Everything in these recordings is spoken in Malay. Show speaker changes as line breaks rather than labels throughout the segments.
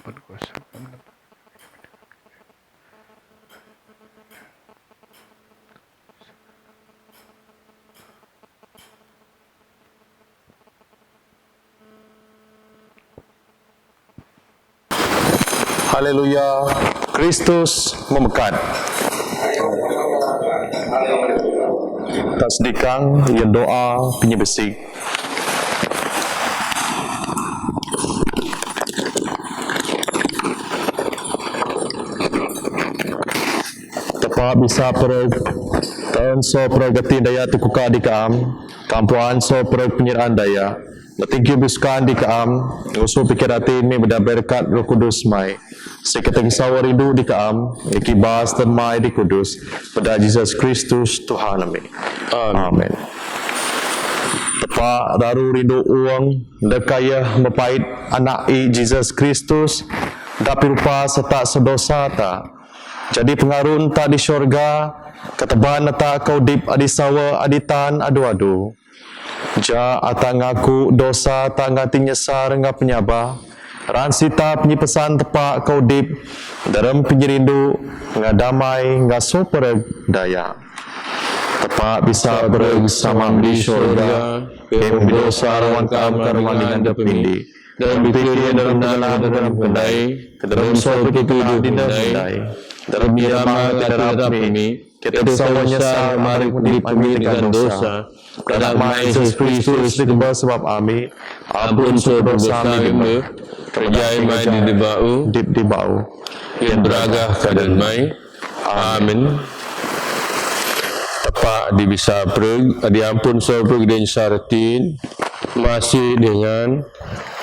berkuasa.
Haleluya, Kristus memekat. Tasdikang yang doa penyebesik. Tepat bisa perut tahun so peragatin daya tukuka di kaam, kampuan so perut penyeraan daya. Natinggi buskan di kaam, usul pikir hati ini berkat Roh Kudus mai. Seketeng sawar rindu di kaam, ikibas dan mai di Kudus. Pada Yesus Kristus Tuhan kami. Amin. Tepat daru rindu uang, dekaya mepait anak Yesus Kristus, tapi rupa serta sedosa tak. Jadi pengarun tak di syurga, keteban tak kau dip adi sawa aditan adu-adu. Ja atang aku dosa tak ngati nyesar ngap penyabah. Ran sita penyipesan tepak kau dip dalam penyerindu ngadamai ngaso pereg daya. Tepak bisa bersama di syurga, yang berdosa rawan kam karwan dengan depindi. Dalam pikir dalam pendai, dalam soal bertujuh di pendai. Dalam irama terhadap ini, kita sawanya sah mari dipamit dengan dosa. Dalam nama Yesus Kristus ditebas sebab kami, ampun dosa kami, kerjai mai di bau, yang beragah keadaan mai. Amin. Tepat di bisa perg, diampun sorpreg dan syaratin, masih dengan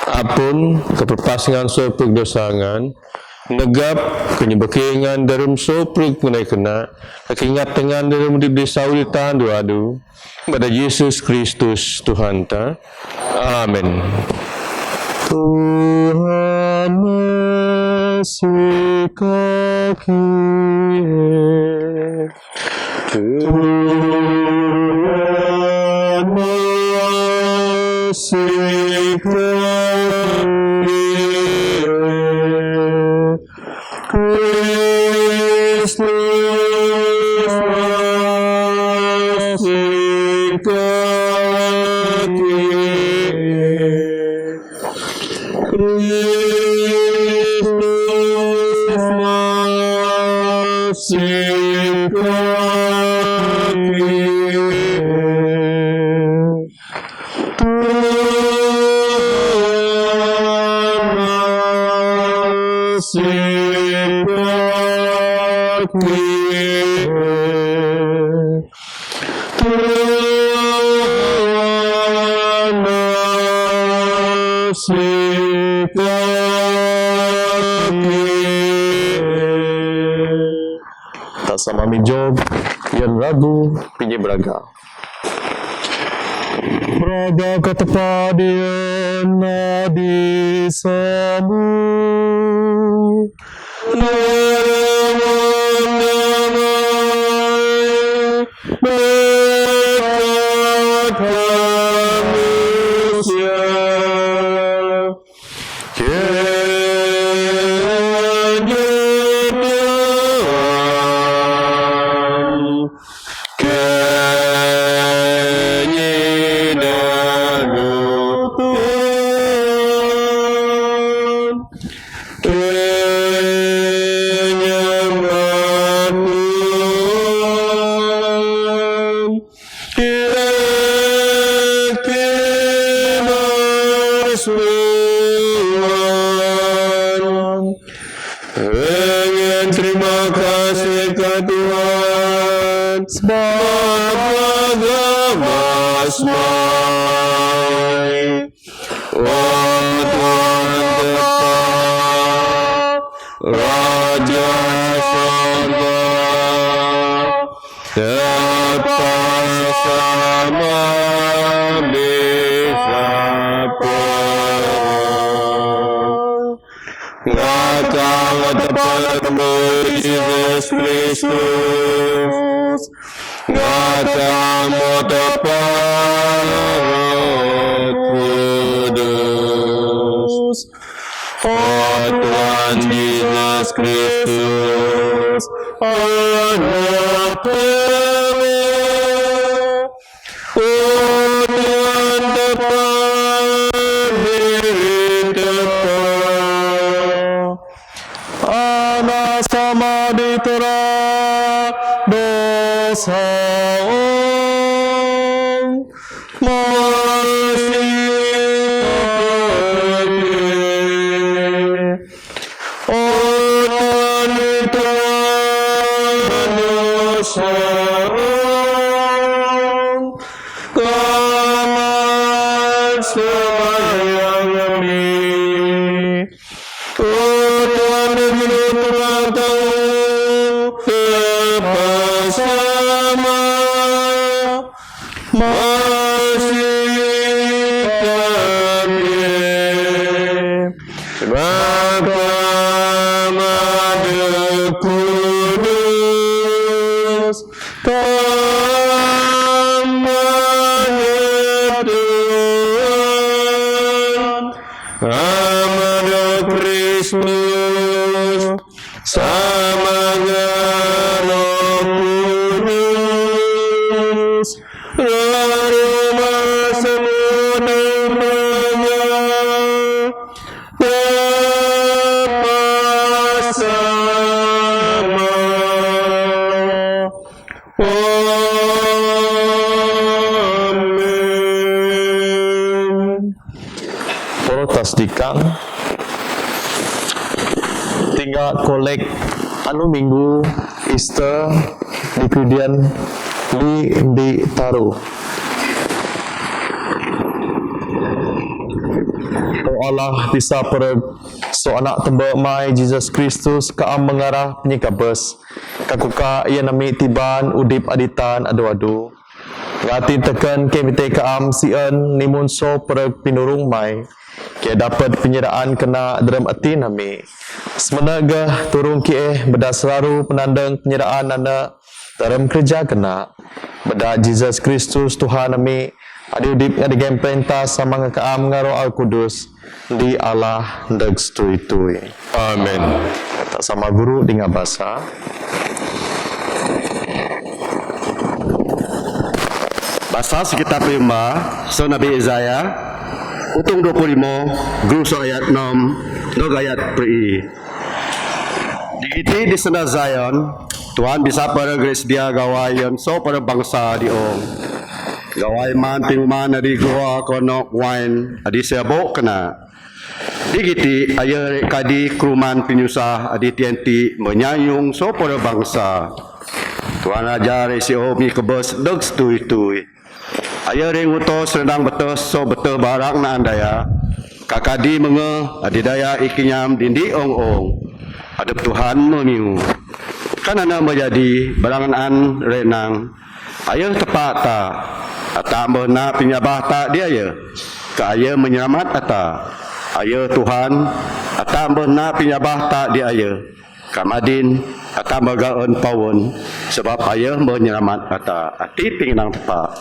apun keperpasangan sorpreg dosangan, negap kenyebakingan dalam sorpreg menai kena, kekingat dengan dalam di saulitan doa-doa, pada Yesus Kristus Tuhan ta. Amin. Tuhan masih kaki, Tuhan masih kaki, Kristus masih kaki, Kristus masih kaki, Tuhan masih kaki, Tuhan masih kaki. Tak sama Job yang ragu pinjam beraga. Beraga ketepadian nadi samu. Terima kasih ke Tuhan sebab agama semai. Oh Tuhan tetap Raja Surga, tepat sama bisa Ngakang tepat Yesus Kristus, ngakang tepat Roh Kudus, oh Tuhan
anak kami. Oh Tuhan tepat diri tepat, anak sama diterang dosa.
Tasdikang tinggal kolek anu minggu Easter di kemudian di taruh. Oh Allah bisa pereg so anak tembak mai Jesus Kristus kaam mengarah penyikabes kakuka ia nami tiban udip aditan adu-adu ngati tekan kemite kaam sien nimun so pereg pinurung mai kia dapat penyeraan kena dalam hati nami. Semenaga turun kie beda selalu penandang penyeraan anak dalam kerja kena. Beda Jesus Kristus Tuhan nami adi udip ngadi pentas sama ngakaam ngaro al kudus di Allah ndag stui-tui.
Amin.
Tak sama guru dengan bahasa.
Bahasa sekitar prima, so Nabi Isaiah Utung 25, guru so ayat 6, nog ayat pri. Digiti di sana Zion, Tuhan bisa pada grace dia gawayan so pada bangsa di ong. Gawai man pinuman di gua konok wine adi sebok kena. Digiti ayat kadi kruman pinyusah adi tienti menyayung so pada bangsa. Tuhan ajar si omi kebes deg stui-tui. Ayah ring utos rendang betos so betul barang na andaya kakadi menge adidaya ikinyam dindi ong-ong adep Tuhan memiu kanana menjadi barangan renang ayah tepat ta ata mena pinyabah ta dia ya ka ayah menyelamat ata ayah Tuhan ata mena pinyabah ta dia ya kamadin ata magaon pawon sebab ayah menyelamat ata ati pinginang tepat.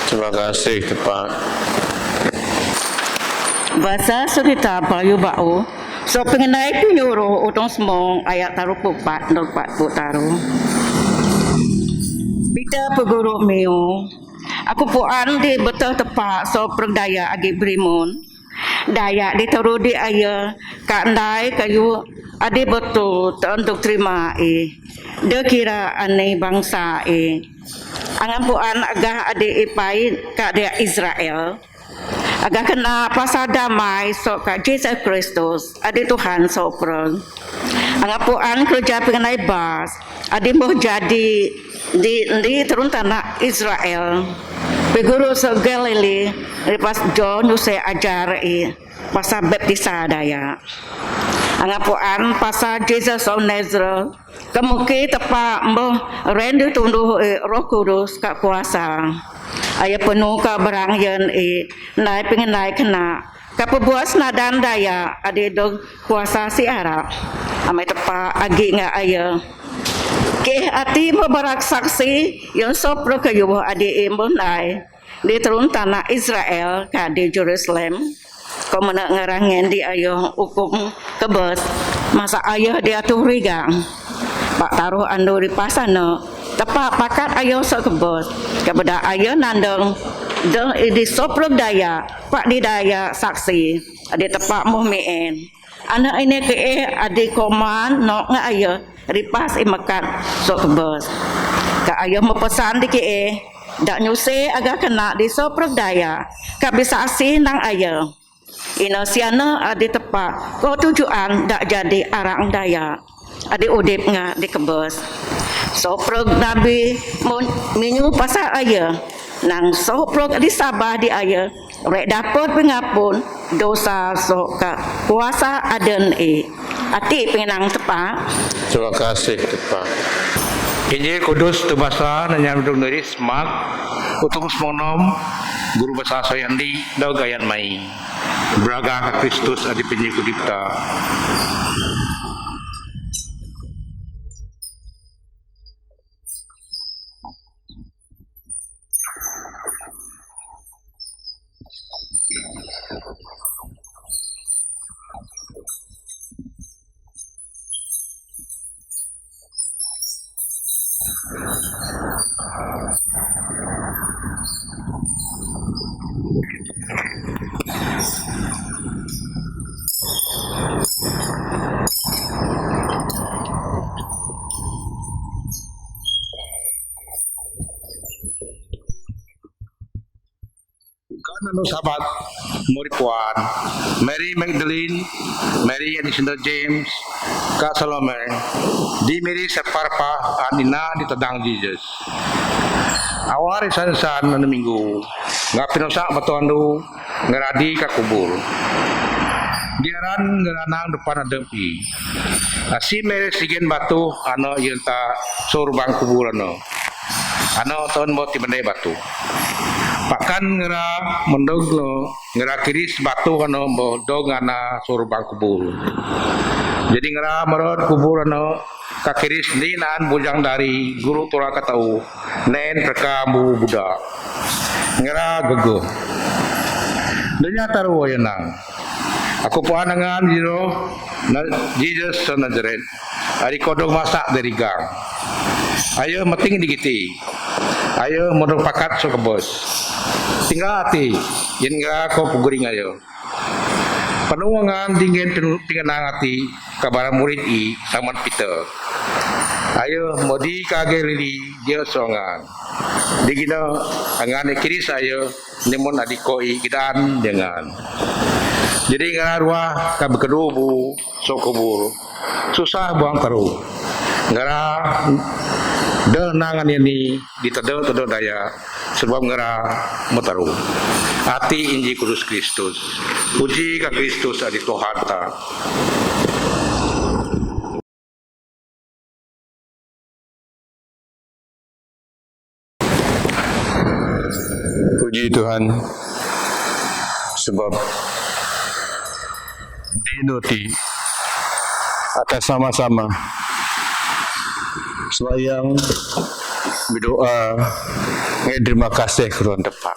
Terima kasih tepat.
Bahasa sekitar payu bau. So pengenai penyuruh utang semong ayat taruh pupat norpat putaru. Bida peguru miu. Aku puan di betul tepat so perdaya agi brimun. Daya ditaruh di ayah kandai kayu adi betul tak untuk terima Dia kira aneh bangsa Angan puan agak adi ipai kak dia Israel. Agak kena pasal damai so kak Jesus Kristus adi Tuhan so perang. Angan puan kerja pengenai bas adi mau jadi di turun tanah Israel. Peguru so Galilea lepas John Yuse ajar pasal baptisa daya. Angapuan pasal Jesus of Nazareth kemuki tepat mbah rendu tunduh Roh Kudus ka kuasa aya penuh ka barang yen naik pengen naik kena ka pebuas nadan daya ade dog kuasa si Arab amai tepat agi nga aya ke ati mebarak saksi yang sopro kayu ade mbah nai di turun tanah Israel ka di Jerusalem kau mana ngerangen di ayah hukum kebes masa ayah dia tu rigang tepak taruh ando di pasana tepak pakat ayo sok kebos kepada ayo nandang di soprog daya pak di daya saksi ada tepak muhmien anak ini ke adi koman no nga ayo ripas imakat sok kebos ka ayo mepesan di ke dak nyuse agak kena di soprog daya kabisa asih nang ayo ina siana adi tepak ko tujuan dak jadi arang daya adi udip nga di kebos soprog nabi minyu pasal aya nang soprog adi sabah di aya rek dapat pengapun dosa soka kuasa aden ati pengenang tepak.
Terima kasih tepat.
Injil Kudus tu bahasa nanya dong dari semak utung semonom guru bahasa sayandi dau gayan mai beraga ka Kristus adi penyi kudipta. Ano sahabat murid Puan Mary Magdalene, Mary Alexander James, Kak Salome, di Mary Separpa Anina di tadang Jesus. Awari san-san na minggu, nga pinosa batuandu ngeradi ka kubur. Diaran ngeranang depan adempi. Si Mary sigen batu ano yenta surbang kubur ano. Ano tahun mau tibandai batu. Pakan ngera mendog lo ngera kiris batu kano bodog ana surbang kubur. Jadi ngera merod kubur ano kakiris dinan bujang dari guru tora katau nen prekamu budak. Ngera gego. Denya taruh yenang. Aku puanangan jiro Jesus sa Nazareth. Ari kodong masak dari gang. Ayo meting digiti. Ayo modal pakat so kebos. Tinggal hati, yen nga ko puguring ayo. Panuwangan dingin pinganang hati kabar murid taman Peter. Ayo modi kage lili dia songan. Digina angan kiris ayo nemon adikoi kidan dengan. Jadi ngarua ka bekedubu sokubur. Susah buang taru. Ngara denangan ini ditedel-tedel daya sebab ngera metaru hati Injil Kudus Kristus puji ka Kristus adi Tuhan ta.
Puji Tuhan sebab dinuti atas sama-sama selayang berdoa terima kasih keruan tepat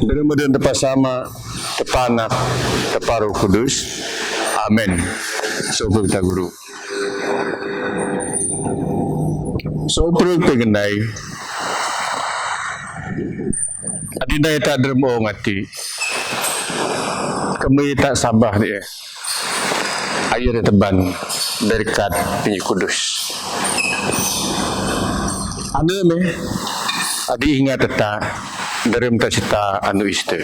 benar-benar tepat sama tepat anak tepat Roh Kudus amin. Sopo kita guru sopo pengendai adinai tak dermo ngati kami tak sabah dia air teban dari kat Penyi Kudus. Anu me adi ingat teta dari mta cita anu iste.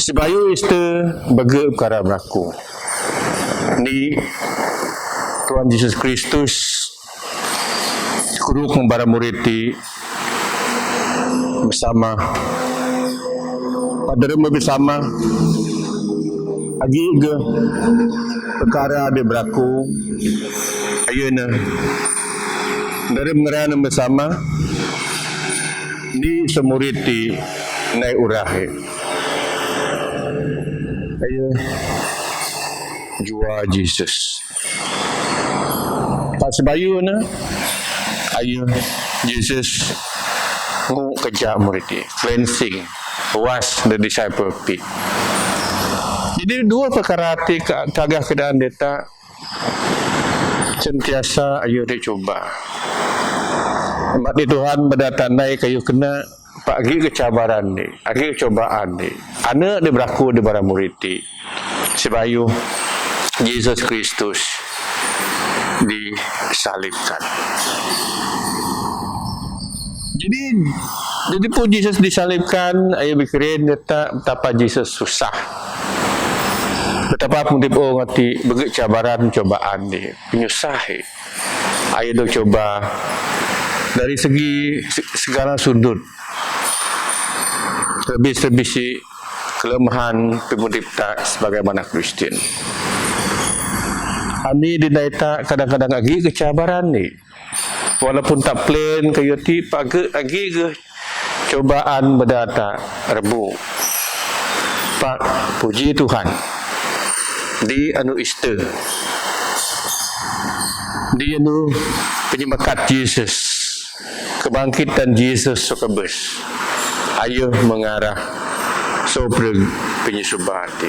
Sebayu iste bagi perkara berlaku. Ni Tuhan Yesus Kristus kuruk membara murid bersama pada rumah bersama agi ke perkara ada berlaku ayana dari mengerana bersama di semuriti naik urahe ayo jua Jesus pas bayu na ayo Jesus ngu kerja muriti cleansing wash the disciple feet. Jadi dua perkara hati kagak keadaan deta
sentiasa ayo dicoba. Mak di Tuhan berdatandai kayu kena pagi kecabaran ni, agi kecobaan ni. Anak dia berlaku di barang murid ni. Sebayu Yesus Kristus disalibkan. Jadi pun Yesus disalibkan, ayo pikirin betapa Yesus susah. Betapa pun dia ngerti bagi cabaran cobaan ni, penyusah. Ayo dok coba dari segi segala sudut. Lebih si kelemahan pemudipta sebagaimana Kristen. Ani dinaita kadang-kadang lagi kecabaran ni. Walaupun tak plain kayu ti pagi lagi ke cobaan berdata rebu. Pak puji Tuhan. Di anu Easter. Di anu penyembahan Yesus. Kebangkitan Yesus sokabes. Ayo mengarah sobrang penyusubati.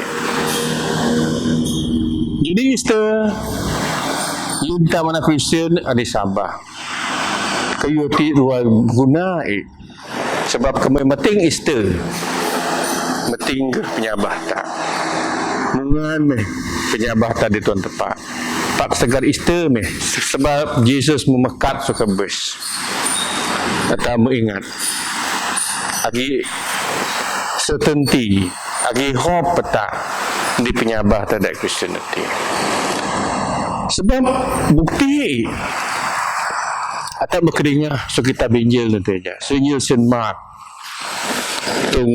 Jadi Easter yunta mana Kristen ada sabah. Kayu ti dua guna sebab kami meting Easter. Meting ke penyabah tak. Mungan meh penyabah tak di tuan tepat. Tak segar Easter meh sebab Yesus memekat sokabes. Kata mengingat agi certainty, agi hope petak di penyabah terhadap Christianity. Sebab bukti atau berkeringah so kita binjil nantinya. So Injil Saint Mark tung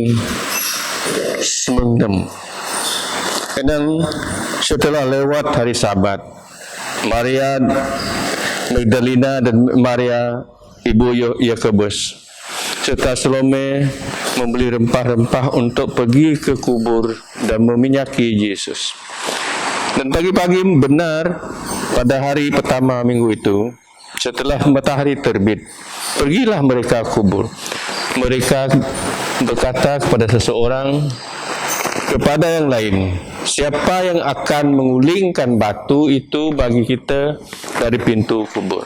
semendem. Kadang setelah lewat hari Sabat, Maria Magdalena dan Maria ibu Yakobus serta Salome membeli rempah-rempah untuk pergi ke kubur dan meminyaki Yesus. Dan pagi-pagi benar pada hari pertama minggu itu, setelah matahari terbit, pergilah mereka ke kubur. Mereka berkata kepada seseorang, kepada yang lain, siapa yang akan mengulingkan batu itu bagi kita dari pintu kubur?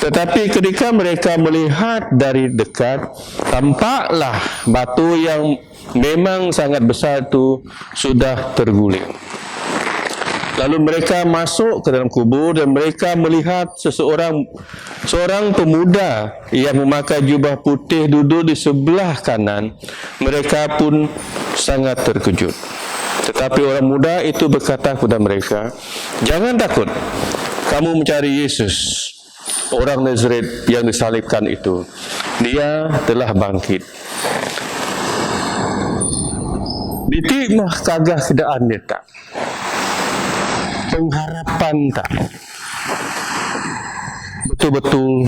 Tetapi ketika mereka melihat dari dekat, tampaklah batu yang memang sangat besar itu sudah terguling. Lalu mereka masuk ke dalam kubur dan mereka melihat seorang pemuda yang memakai jubah putih duduk di sebelah kanan. Mereka pun sangat terkejut. Tetapi orang muda itu berkata kepada mereka, jangan takut, kamu mencari Yesus, orang Nazaret yang disalibkan itu. Dia telah bangkit. Ditik mah kagah kedaan dia tak. Pengharapan tak. Betul-betul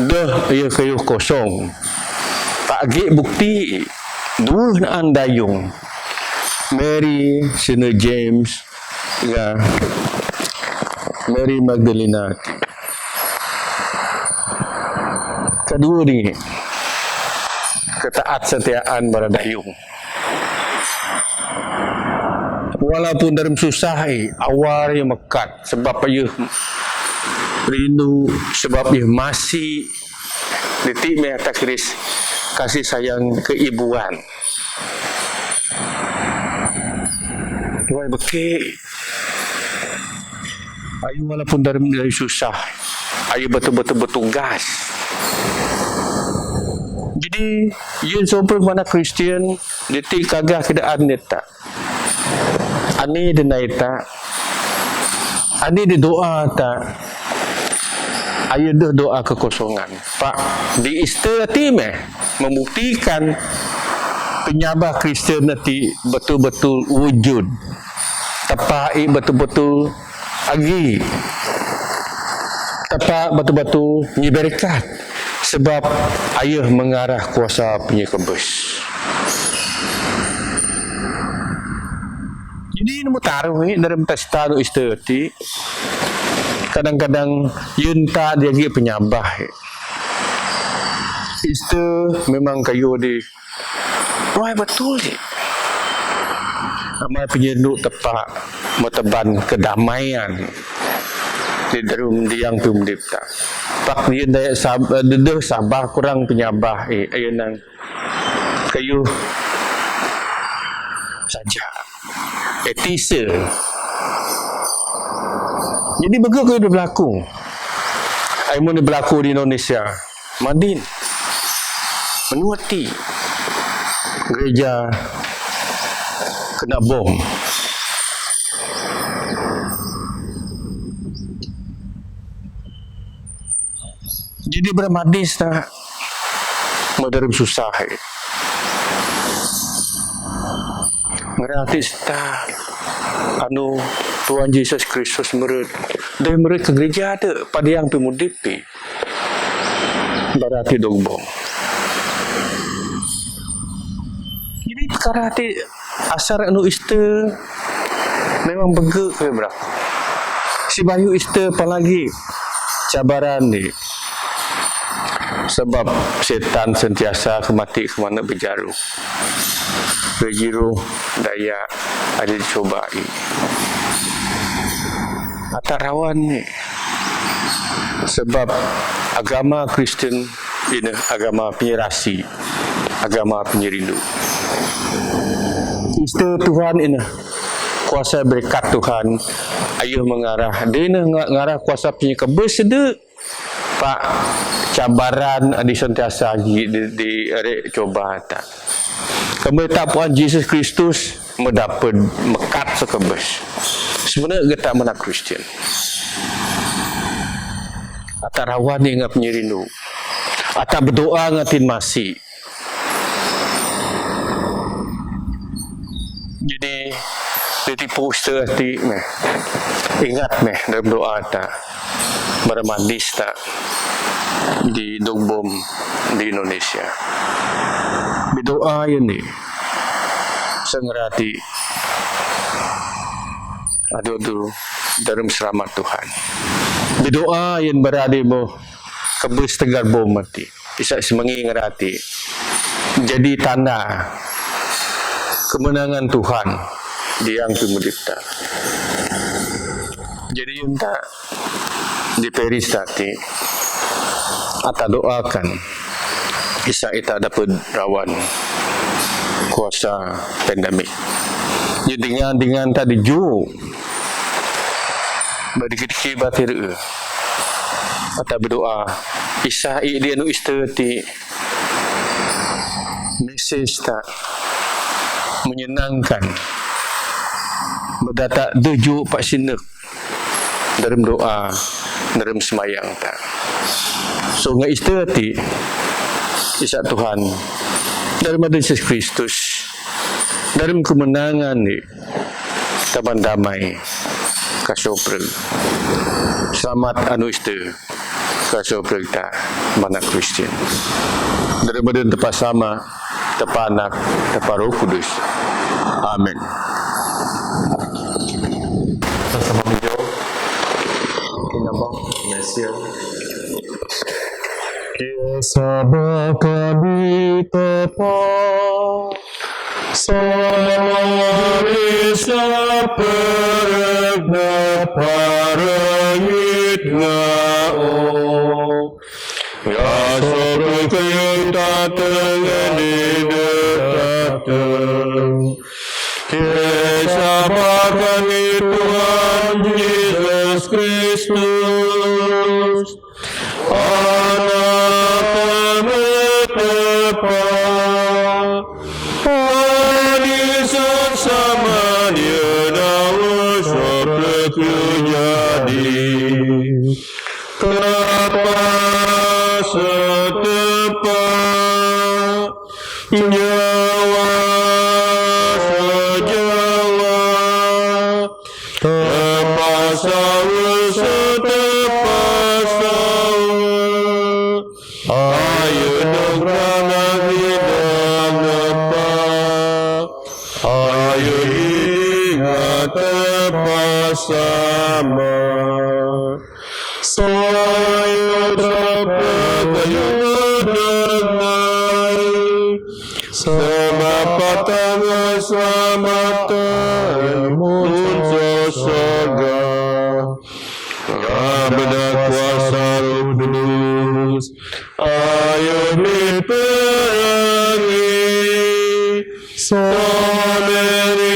dah ia kayu kosong. Tak agi bukti. Dua naan dayung. Mary, Saint James, ya, Mary Magdalena. Kedua ni ketaat setiaan pada dayung. Walaupun dalam susah awal yang mekat sebab ia rindu, sebab ia masih detik mengata keris kasih sayang keibuan. Tuai beki ayu walaupun dari susah, ayu betul-betul bertugas. Jadi, yun sobrang mana Kristian, detik kagah kedaan dia tak. Ani dinai tak. Ani di doa tak. Ayu dah doa kekosongan. Pak, di Easter nanti membuktikan penyabah Kristian nanti betul-betul wujud. Tepai betul-betul agi. Tepat betul-betul berkat. Sebab ayah mengarah kuasa penyekebus. Jadi nemu taruh ni dalam pesta tu Easter ti. Kadang-kadang yun tak dia lagi penyabah. Easter memang kayu di. Wah betul je. Amal penyenduk tepat meteban kedamaian. di darum diang tumdip tak pak dia daya sabah kurang penyabah ayun nang kayu saja etise jadi begitu kayu berlaku ayun berlaku di Indonesia Madin menuati gereja kena bom. Jadi bermadis tak moderum susah. Ngeratis tak anu Tuhan Yesus Kristus murid. Dari murid ke gereja ada pada yang pemudipi. Berarti dogbong. Jadi perkara hati asar anu iste memang begek ke berapa. Si Bayu iste apalagi cabaran ni. Sebab setan sentiasa kemati kemana berjaru. Berjiru daya ada dicobai. Atak rawan ni. Sebab agama Kristen ini agama penyerasi, agama penyerindu. Ista Tuhan ini kuasa berkat Tuhan ayuh mengarah dia ini mengarah kuasa penyekab bersedek pak cabaran di sentiasa di coba tak kembali tak Tuhan Yesus Kristus mendapat mekat sekebes sebenarnya kita mana Kristian atau rawan yang ngap penyerindu atau berdoa ngatin masih. Jadi ditipu hati meh ingat meh dalam doa tak bermandis tak di dogbom di Indonesia berdoa ini sengerati aduh dalam selamat Tuhan berdoa yang berada mo kebus tegar bom mati bisa semangi ngerati jadi tanda kemenangan Tuhan di yang pemudipta. Jadi yunta di peristati atau doakan bisa kita dapat rawan kuasa pandemik. Jadi dengan tadi ju berdikit-dikit batir atau berdoa isa dia nu istati mesej tak menyenangkan berdatak deju pak sinek dalam doa dalam semayang tak so nggak istirahat isa Tuhan dalam Yesus Kristus dalam kemenangan ni taman damai kasopreg selamat anu iste kasopreg tak mana Kristian dalam badan tepat sama tepat anak tepat Roh Kudus. Amin.
Sama video. Kinabang Mesia. Sabah kami tepat sama Isa perna parangit ngao ya sobrang kita tengani datang kesabaran Tuhan Yesus Kristus anak penetepan Yesus sama dia dalam sorga terjadi kenapa setepat nyawa sejawa tepat sawa setepat sawa ayo dongkran hidup lepas ayo ingat tepat sama saya dapat kayu dengar sama patang selamatan muncul surga
benda kuasa Roh Kudus. Ayo diperangi saudarimu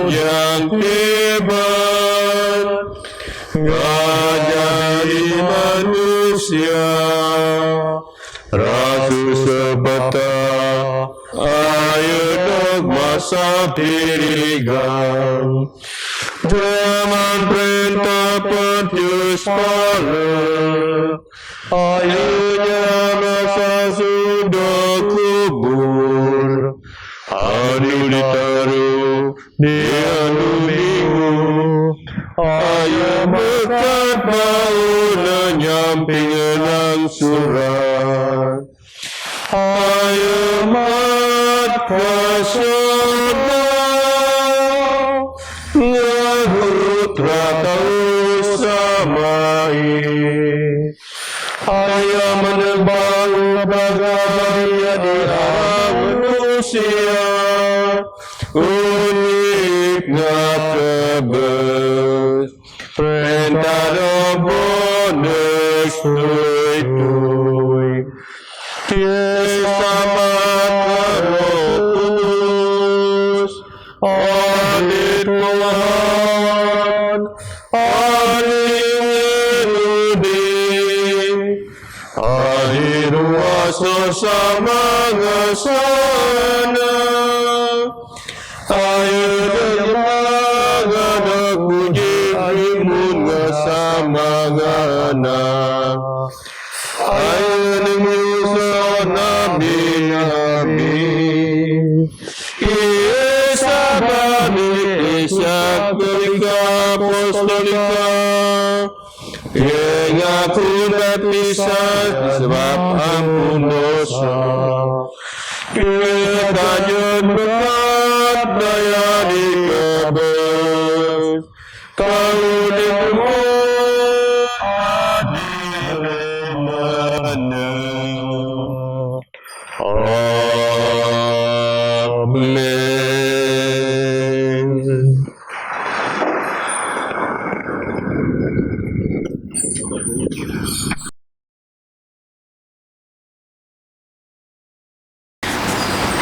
yang hebat, ngajari manusia rasul sebata. Ayo dogma sapirigang, zaman perintah Pontius Pilate. Ayo masa sudah kubur, adu ditaruh di anu minggu. Ayo berkat bau nyamping enang surat. Ayo mat kasyada ngehut ratau samai. Ayo menebang bagaimana di manusia unik ngakebes perintah dobones tuitui. Selamat terus, adit Tuhan, adit Rudi, adit wasa sama ngasana. Ayo dengar puji imun ngasama ngana. Ayo Nabi Isa Bani Isa Kelika Apostolika yang aku berpisah sebab ampun dosa. Kita berkat daya dikebes kalau diumur adil mana. Amin.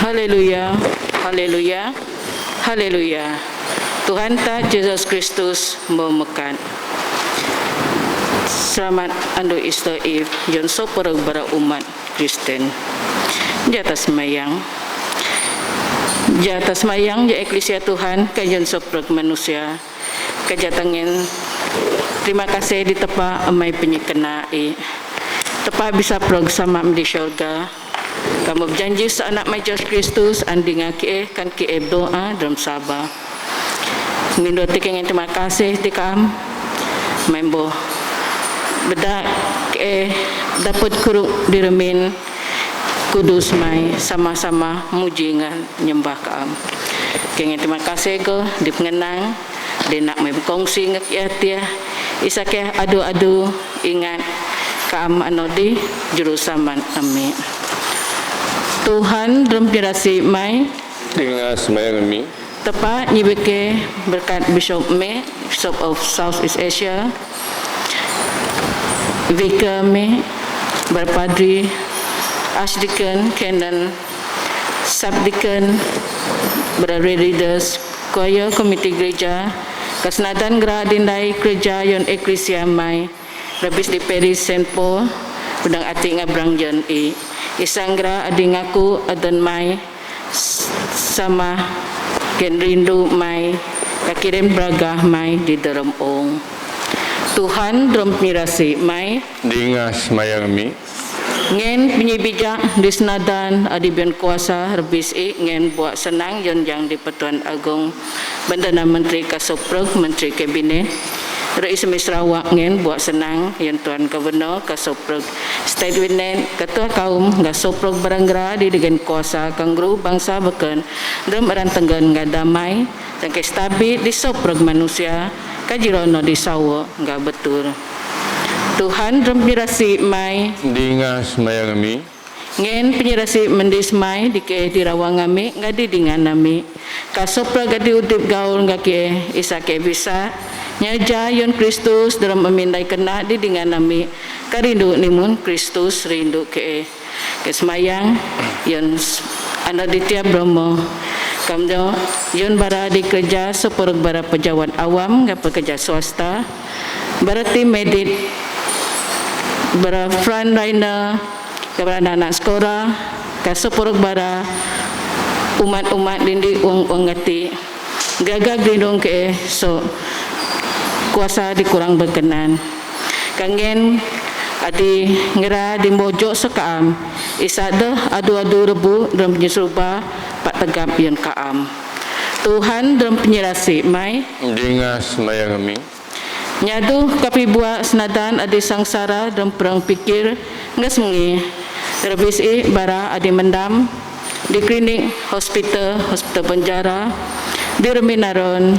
Haleluya, haleluya, haleluya. Tuhan tak Yesus Kristus memekan. Selamat andu istaif yon soporog bara umat Kristen. Jata semayang ja eklesia Tuhan kajon soprog manusia kajatangin. Terima kasih ditepa amai penyekenai tepa bisa prog sama di syurga. Kamu berjanji seanak Yesus Kristus andinga kie kan kie doa dalam sabah. Mindo tikengin terima kasih tikam membo bedak dapat kuruk diremin kudus mai sama-sama muji ngan nyembah kaam. Kengin terima kasih ke di pengenang di nak mai berkongsi ngakiatia isake adu-adu ingat kaam anodi jurusaman. Amin. Tuhan dalam dirasi mai
Dengan semayang kami
tepat nyibeke berkat Bishop Me, Bishop of Southeast Asia, Vicar Me, Berpadri, Archdeacon, Canon, Subdeacon, Brother Leaders, Choir Komite Gereja, Kesenatan Gerah Dindai Gereja Yon Eklesia Mai, Rabis di Paris Saint Paul, Udang Ati Ngabrang Jan Isanggra adingaku adon mai sama ken rindu mai kakirim bragah mai di dalam ong. Tuhan dalam mirasi mai
dengan semayang kami
ngen penyibijak di senadan adibian kuasa rebis ngen buat senang yon yang di Pertuan Agung Bandana Menteri Kasoprog Menteri Kabinet Rais Sarawak ngen buat senang yang Tuan Gubernur Kasoprog State Winen Ketua Kaum Kasoprog Barangra di dengan kuasa kangru bangsa beken dalam eran tenggan ngadamai dan kestabil di soprog manusia kajirono di sawo nggak betul. Tuhan rempirasi mai
dengan semayang kami
ngen penyirasi mendis mai di ke dirawang kami ngadi dengan nami kasoprog gadi udip gaul ngake isake bisa Nyaja yon Kristus dalam memindai kena di dengan nami karindu nimun Kristus rindu ke semayang yon anak ditya Bromo kamdo yon bara dikerja seperug bara pejabat awam ga pekerja swasta bara tim medit bara frontliner bara anak sekolah ka seperug bara umat-umat dindi uang ngati gagag lindung ke so kuasa dikurang berkenan kangen adi ngira di mojok sekaam isada adu-adu rebu dalam penyusuba pak tegap yang kaam Tuhan dalam penyirasi mai
Dingas mayang kami.
nyadu kapi buat senadan adi sangsara dalam perang pikir ngas mengi rebisi bara adi mendam di klinik hospital penjara di Reminaron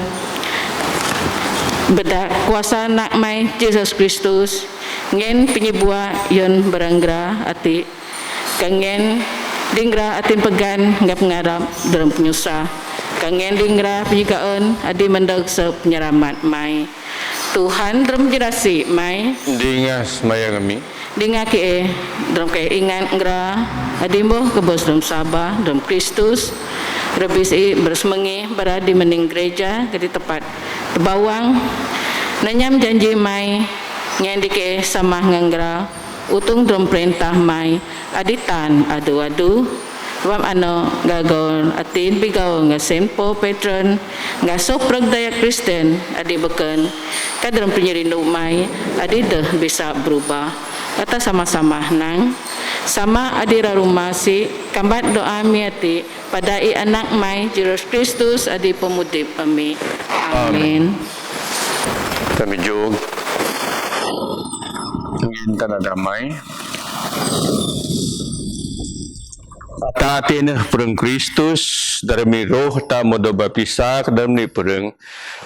bedak kuasa nak mai Yesus Kristus ngen penyibua yon beranggra ati kangen dingra atin pegan ngap ngarap dalam penyusah kangen dingra penyigaan adi mendag se penyeramat mai Tuhan dalam jerasi mai
Dingas mayang kami.
dengan ke dalam keingan ngra adimbo kebos dalam Sabah dalam Kristus rebisi bersemengi berada mening gereja ke tempat tebawang nanyam janji mai ngendike sama ngangra utung dalam perintah mai aditan adu-adu wam ano gagol atin bigaw nga sempo patron nga soprag daya Kristen adi beken kadang penyerindu mai adi deh bisa berubah kata sama-sama nang sama adira rumah si kambat doa miati padai anak mai Yesus Kristus adi pemudip kami amin
Kami jug. Ingin tanah damai. Tatin perang Kristus dari roh ta modo bapisak dalam ni perang.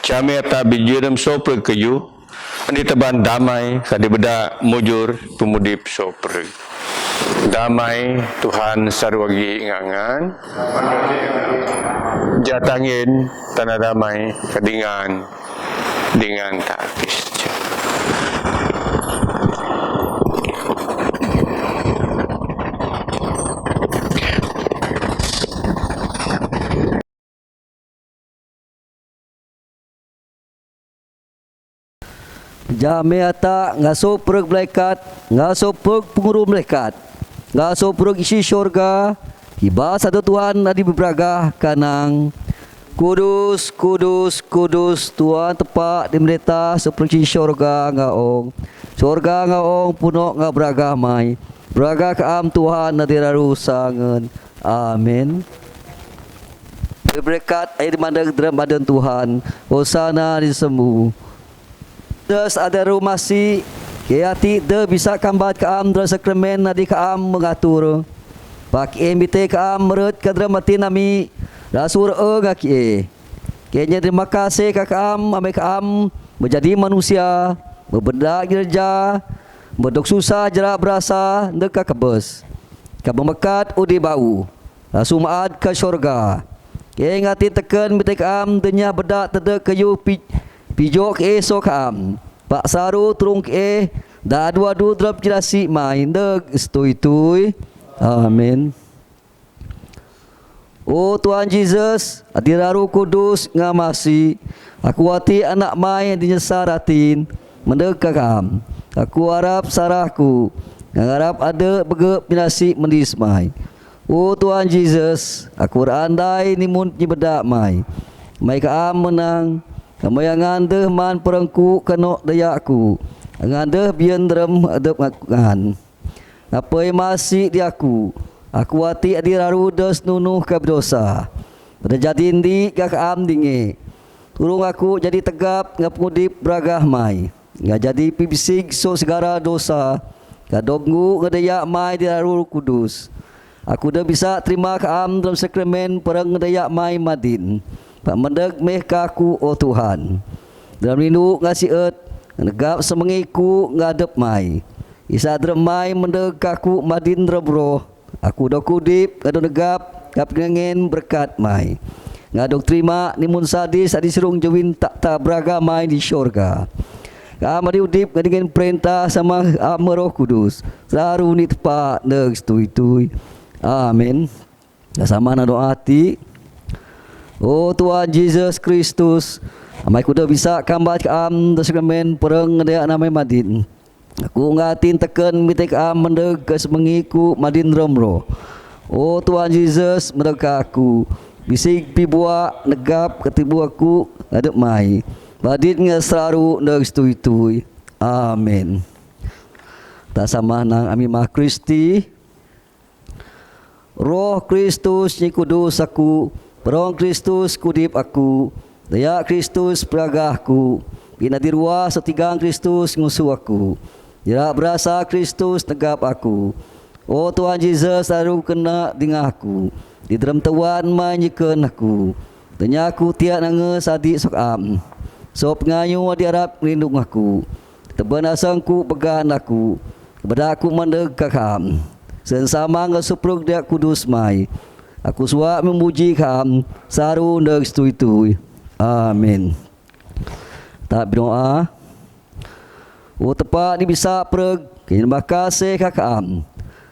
Cami ta bijiram sopre kayu. Ani taban damai kadi beda mujur pemudip sopre. Damai Tuhan sarwagi ingangan. Jatangin tanah damai kadingan dengan tak Kristian.
Jame ata ngaso pereg malaikat, ngaso pereg penguru malaikat, ngaso pereg isi syurga, hiba satu Tuhan adi beberagah kanang. Kudus, kudus, kudus Tuhan tepak di melita seperti syurga ngaong. Syurga ngaong punok nga beragah mai. Beragah kaam Tuhan nadiraru sangen. Amin. Berkat air mandang dalam badan Tuhan. Hosana di semu. Terus ada rumah si Kiati de bisa kambat kaam dalam sakramen nadi kaam mengatur. Pak embite kaam merut kadramati nami rasur ngaki. Kenya terima kasih kaam ame kaam menjadi manusia berbeda gereja berdok susah jerak berasa deka kebes. Kabemekat udi bau. Rasumaad ke syurga. Kenya ngati teken bite kaam denya bedak tedek kayu pijok esok am Pak Saru turung da adu-adu drop jelasi main deg stui-tui. Amin. Oh Tuhan Yesus, adiraru kudus ngamasi. Aku hati anak mai dinyesaratin mendekakam. Aku harap sarahku ngarap ada begep binasi mendismai. Oh Tuhan Yesus, aku randai nimun nyebedak mai. Mai kaam menang. Kamu yang ngandeh man perengku kenok dayaku. Ngandeh bian derem adep ngakukan. Apa yang masih di aku. Aku hati adiraru dos nunuh ke dosa. Pada jadi indi gak am dinge. Turung aku jadi tegap ngapudip beragah mai. Ngak jadi pibisig so segara dosa. Kadonggu ngedayak mai diraru kudus. Aku dah bisa terima kaam dalam sakramen perang ngedayak mai madin. Pak mendek meh kaku oh Tuhan. Dalam rindu ngasih negap semengiku ngadep mai. Isa dremai mendek kaku madin rebro. Aku dah kudip kado negap kap ngengen berkat mai. ngadok terima nimun sadis adi sirung jawin tak beragamai di syurga. Kami diudip dengan perintah sama Roh Kudus. Selalu ni tepat neg stui-tui. Amin. Sama na doa hati. Oh Tuhan Yesus Kristus, amai kuda bisa kambat ke am sakramen pereng dia namai madin. Aku ngatin teken mitek am mendeg kesemengiku madin romro. Oh Tuhan Yesus mereka aku. Bisik pi buak negap ketibu aku adep mai. Badit ngesraru neg stui-tui. Amin. Tak sama nang ami mah Kristi. Roh Kristus ni kudus aku. Perong Kristus kudip aku. Daya Kristus peragahku. Pinadirwa setigang Kristus ngusu aku. Jerak berasa Kristus negap aku. Oh Tuhan Yesus selalu kena dengan aku. Di dalam Tuhan menyikan aku. Tanya aku tiap nanga sadik sok am. Sop ngayu diharap melindung aku. Tebenasangku pegahan aku. Kepada aku mendekakam. Sensama ngesupruk dia kudus mai. Aku suak memuji kam. Saru neg stui-tui. Amin. Tak berdoa. Oh tepat ni bisa pereg. Terima kasih kakam.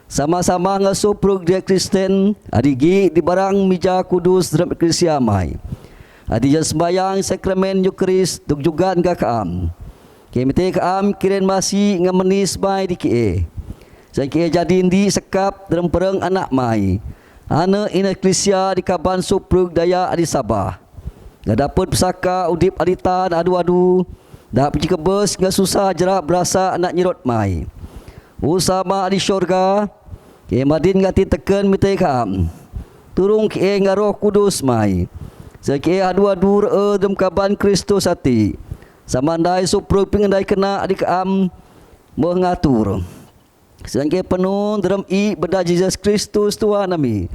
Sama-sama ngesupruk dia Kristen. Adigi di barang mija kudus dalam eklesia mai. Adi jan sembayang sakramen Eucharis duk jugan kakam. Kami tekam kiren masih ngamenis mai di ke. Saya ke jadi di sekap dalam perang anak mai. Ana in eklesia di kaban suprug daya adi Sabah. Gak dapat pesaka udip aditan adu-adu. Dak pergi ke bus gak susah jerak berasa anak nyerot mai. Usama di syurga. Ke madin ngati teken mitekam. Turung ke ngaroh kudus mai. Seke adu-adu dem kaban Kristus hati. Samandai supru pingandai kena adik am mengatur. Sangke penuh dalam beda Jesus Kristus Tuhan nami.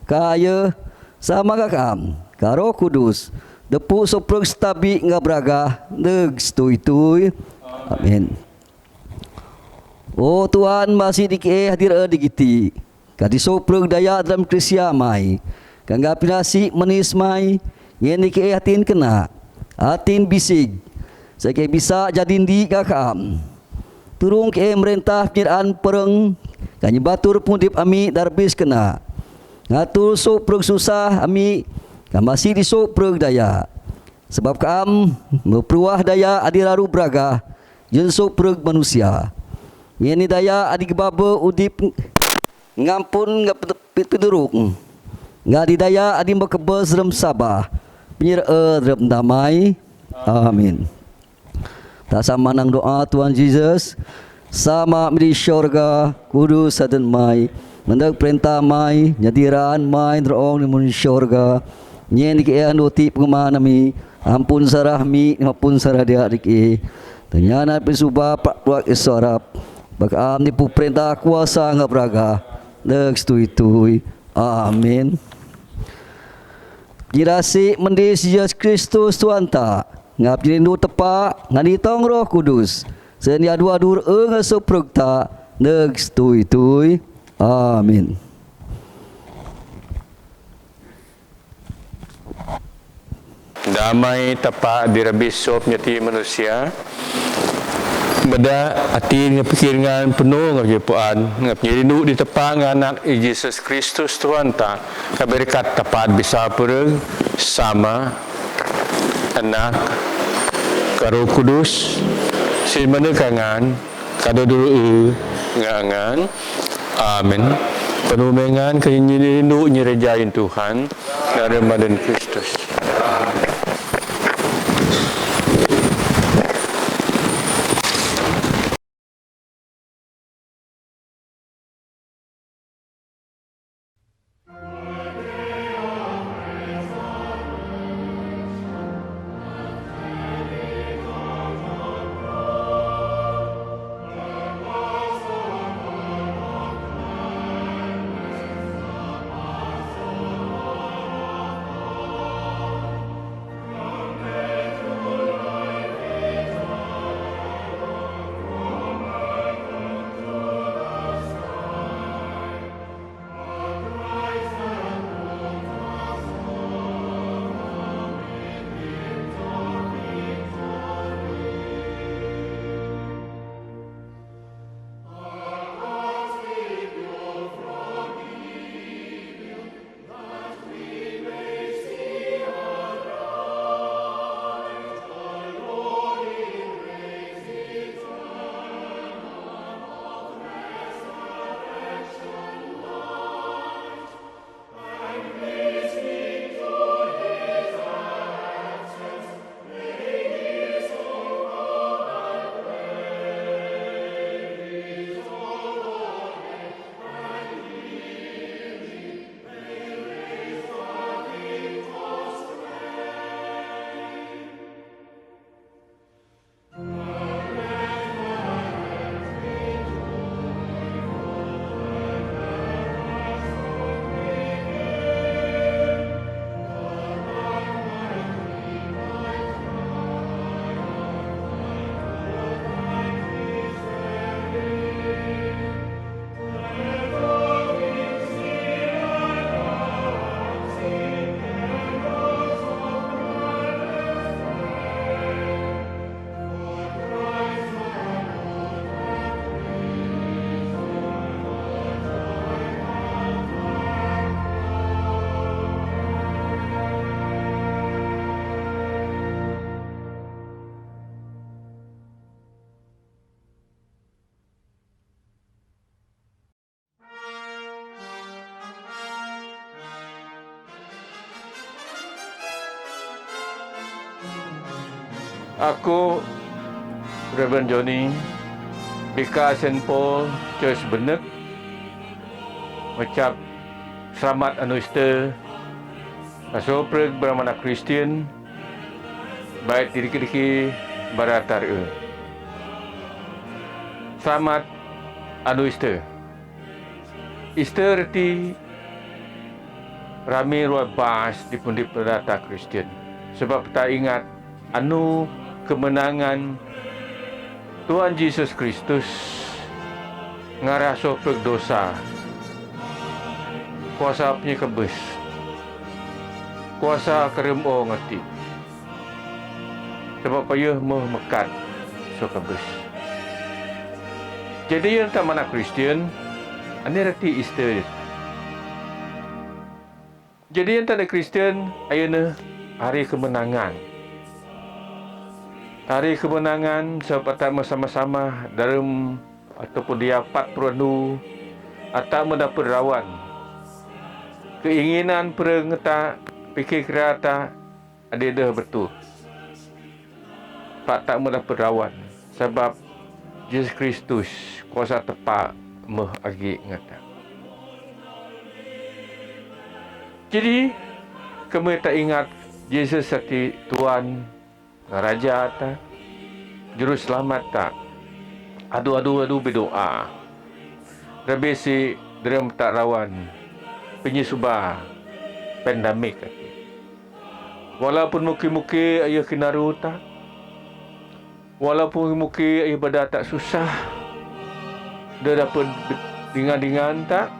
Kaya sama kakam. Karo kudus. Depu supru stabi ngabraga. Neg stui-tui. Amin. Oh Tuhan masih dike hadir digiti. Kadi supru daya dalam Krisia mai. Kangga pinasi menis mai. Yang dike hatin kena. Hatin bisig. Saya bisa jadi di kakam. Turung ke merintah penyeraan pereng. Kanyi batur pundip ami darbis kena. Ngatur sok pereg susah ami. Kan masih di sok pereg daya. Sebab kam memperuah daya adiraru braga. Jen sok pereg manusia. Yang ni daya adik baba udip. Ngampun ngapit peduruk. Nggak didaya adik berkebel serem Sabah. Penyerah dalam damai. Amin. Tak sama nang doa Tuhan Yesus. Sama di syurga kudus dan mai. Mendak perintah mai. Nyadiran mai terong di syurga. Nyen dikean doti pengemana mi. Ampun sarah mi. Ampun sarah dia dike. Ternyana pesubah pak buat isorap. Bakam ni pu perintah kuasa ngap raga. Nek stui-tui. Amin. Jirasi mendis Yesus Kristus Tuhan tak. Ngap jirindu tepak. Ngani tong Roh Kudus. Seni adu-adur ngesupruk tak. Nek stui-tui. Amin.
Damai tepat dirabis sop nyati manusia. Beda hati ngepikiran penuh ngajepuan ngapirindu di tepat nganak Yesus Kristus Tuhan ta kaberikat tepat bisa pereg sama anak karo kudus si mana kangan kado dulu ngangan amin penumengan kenyirindu nyerejain Tuhan dari badan Kristus.
Aku Reverend Johnny Bika St. Paul Church Benek ucap selamat anu Easter kasopreg beramana Kristian baik diri-diri baratar selamat anu Easter. Easter ti rami ruang bahas di pundi pendata Kristian sebab tak ingat anu kemenangan Tuhan Yesus Kristus ngaraso dosa kuasa punya kebes kuasa keremo ngati sebab payah memekat so kebes. Jadi yang tak mana Kristian ini reti Easter. Jadi yang tak ada Kristian ayana hari kemenangan. Hari kemenangan sebab sama-sama dalam ataupun dia 40 atau mendapat rawan. Keinginan perengeta fikir kerata ada dah betul. Pak tak mendapat rawan sebab Yesus Kristus kuasa tepat agi ngata. Jadi kami tak ingat Yesus seperti Tuhan Raja tak, Juru Selamat tak. Adu berdoa. Rebesi dalam tak rawan penyusubah pandemik. Walaupun muki-muki ayah kinaru tak. Walaupun muki ayah pada tak susah. Dia dapat dengan tak.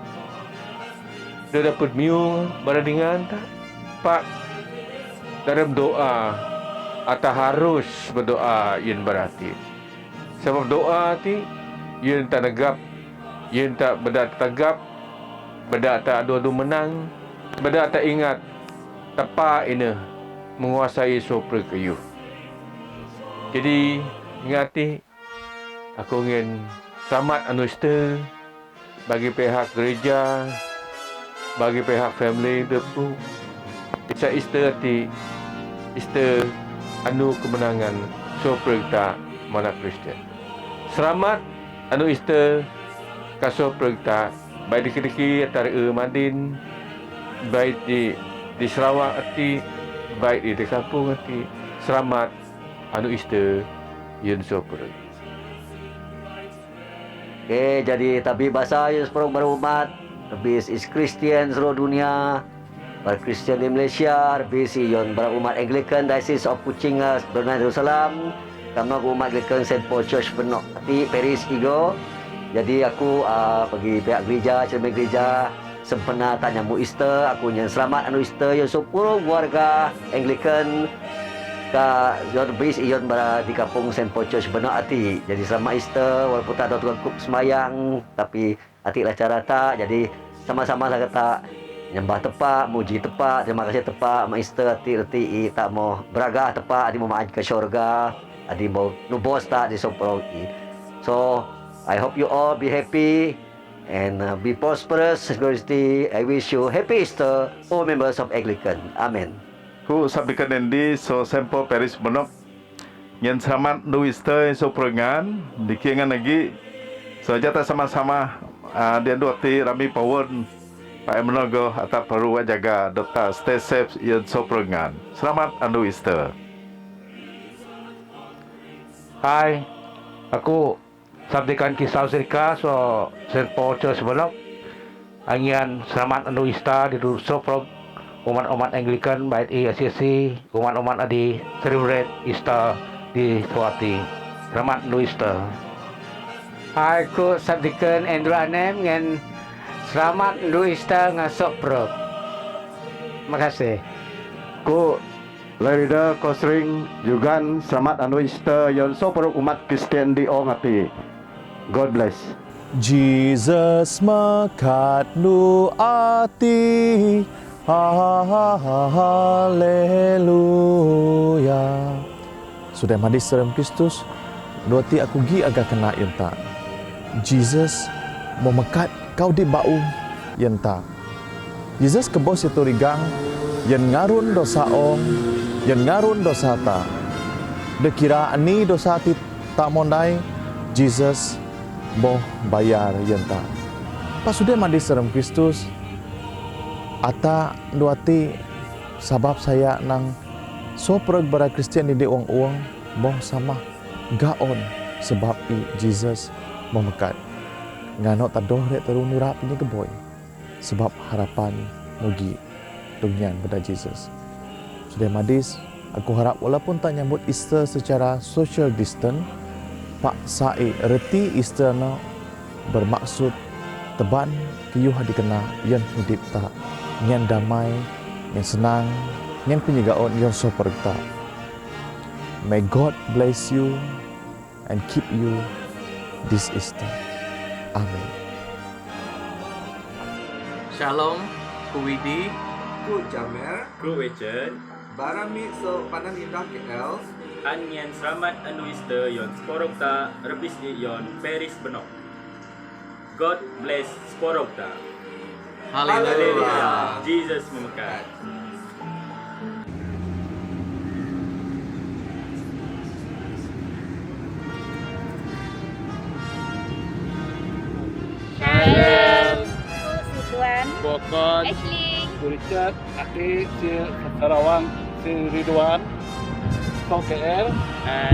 Dia dapat miu dengan tak. Pak dalam doa atau harus berdoa yang berarti. Sebab doa ti yang tak negap, yang tak benda tegap, benda tak adu-adu menang, benda tak ingat tepat ini menguasai sopra kayu. Jadi ingati aku ingin selamat anu Easter bagi pihak gereja, bagi pihak family depu. Bisa Easter ti Easter anu kemenangan sopregta mana Kristian. Selamat anu Easter kasopregta baik di Kediki atau Madin, baik di Sarawak ati, baik di kampung ati. Selamat anu Easter yun sopreg.
Okey, jadi tapi bahasa yang separuh berumat, habis is Kristian seluruh dunia. Kristian di Malaysia, RBC yon berumat Anglican Diocese of Kuching, Brunei Darussalam, kami umat Anglican St. Paul Church Penok Ati Paris Igo. Jadi aku pergi pihak gereja, cermin gereja sempena tanya mu Easter, aku nyan selamat anu Easter yon sepuluh warga Anglican ka yon base yon di kampung St. Paul Church Penok Ati. Jadi selamat Easter walaupun tak ada tukang kup semayang tapi ati lah cara tak. Jadi sama-sama lah kata nyembah tepat, muji tepat, terima kasih tepat, Maester hati-hati tak mau beragah tepat, adi mau maaj ke syurga, adi mau nubos tak di soprong. So, I hope you all be happy and be prosperous. I wish you happy Easter, all members of Anglican. Amen.
Ku sabikan endi so sempo Paris Benok yang selamat nu Easter so perengan dikiangan lagi so jata sama-sama dia dua ti rami pawon Pak Emnogo atau perlu jaga dokter stay safe yang so perengan. Selamat anu Easter.
Hai, aku sabdikan kisah Sirka so St. Paul Church Benok. Angian selamat anu Easter di Soprog umat-umat Anglican baik ISCC, umat-umat adi celebrate Easter di Suwati. Selamat anu Easter.
Hai, ku sabdikan Andrew Anem dengan selamat anu Easter ngasok pro. Makasih.
Ku Lerida Kosring juga selamat anu Easter yon so perlu umat Kristen di Ongati. God bless.
Jesus makat nu ati, haleluya. Sudah madis dalam Kristus, dua ti aku gi agak kena yenta. Jesus mau mekat kau di bau yenta. Jesus kebos itu rigang, yang ngarun dosa ong, yang ngarun dosa ta. Dekira ani dosa ti tak mondai, Jesus boh bayar yenta. Pas sudah mandi serem Kristus, ata duati sabab saya nang sopreg bara Kristian di uang-uang boh sama gaon sebab Jesus memekat. Ngano tadoh rek terun nurap ni keboy sebab harapan mugi dunyan pada Jesus. Sudah madis, aku harap walaupun tak nyambut Easter secara social distance, Pak Sai reti Easter no bermaksud teban kiyuh dikena yang hidup tak, yang damai, yang senang, yang penyegaon yang super tak. May God bless you and keep you this Easter. Amen.
Shalom, ku Widi,
ku Jamer,
ku Wechen,
barami so panan indah KL,
Anyan selamat anu Easter yon sporokta rebis yon Paris benok. God bless sporokta. Haleluya. Jesus memekat.
Shalom. Si Tuan.
Bokon.
Ashley.
Richard, Aki, si Sarawang, si Ridwan, Kong KL.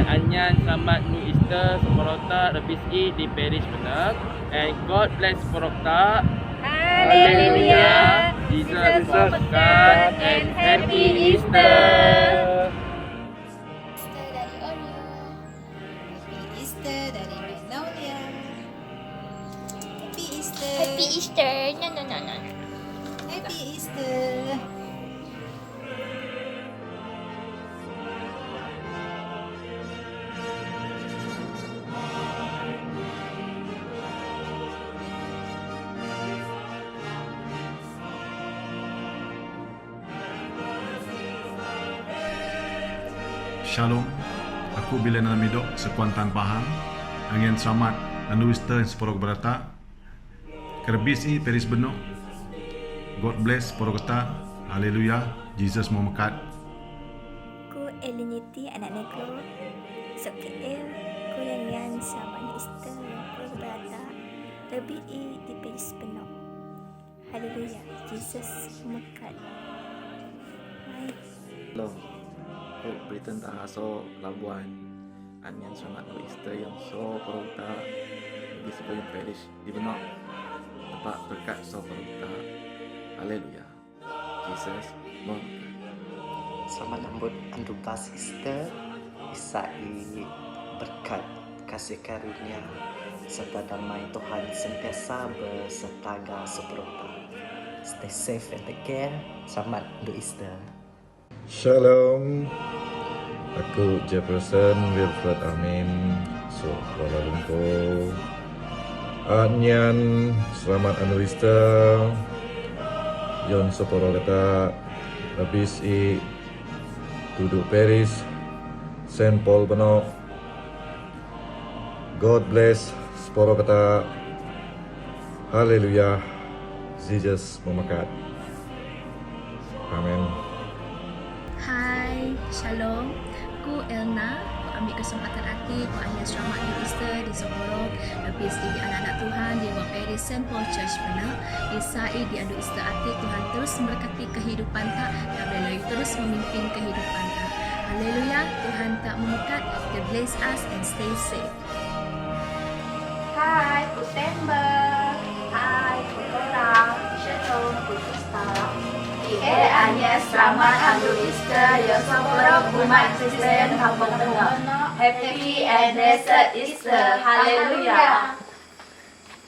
Anyan selamat nu Easter sporokta rebis di Paris benok. And God bless sporokta.
Haleluya.
Jesus memekat and happy Easter.
Dari Oreo. Happy Easter dari Magnolia. Happy Easter. Happy Easter. No. Happy Easter.
Shalom, aku bila namidok sekuantan paham, angin selamat anu Easter seporok berata, kerbisi Paris benok, God bless porokta, haleluya, Jesus memekat.
Ku Elinity anak negro, Sokel, ku yang sama Easter yang berata, lebih di Paris benok, haleluya, Jesus memekat.
Hello. Aku Britain Tahaso Labuan Anyan selamat Easter yang so perunta bagi sebagian parish di benok tempat berkat so perunta. Haleluya. Jesus memekat.
Selamat lambut andupas Easter isai berkat kasih karunia serta damai Tuhan sentiasa berserta seperta. Stay safe and take care. Selamat Easter.
Shalom, aku Jefferson Wilfred Amin, so Kuala Lumpur. Anyan, selamat anu Easter. Yon seporo kata habis duduk Paris, Saint Paul benok. God bless, seporo kata. Haleluya, Jesus memekat. Amin.
Hai, Shalom. Ku Elna. Ku ambil kesempatan hati ku ayat selamat di Easter di Sokorok. Lebih sedikit anak-anak Tuhan di Wang Paris Saint Paul Church benar. Isai di adu Easter hati Tuhan terus memberkati kehidupan tak dan melalui terus memimpin kehidupan tak. Haleluya, Tuhan tak memekat. God bless us and stay safe.
Hai, ku September. Hai, ku Korang. Shalom, ku Gustav. Anyan selamat anu Easter yang seluruh umat Kristen kampung Tengah. Happy and blessed Easter. Haleluya.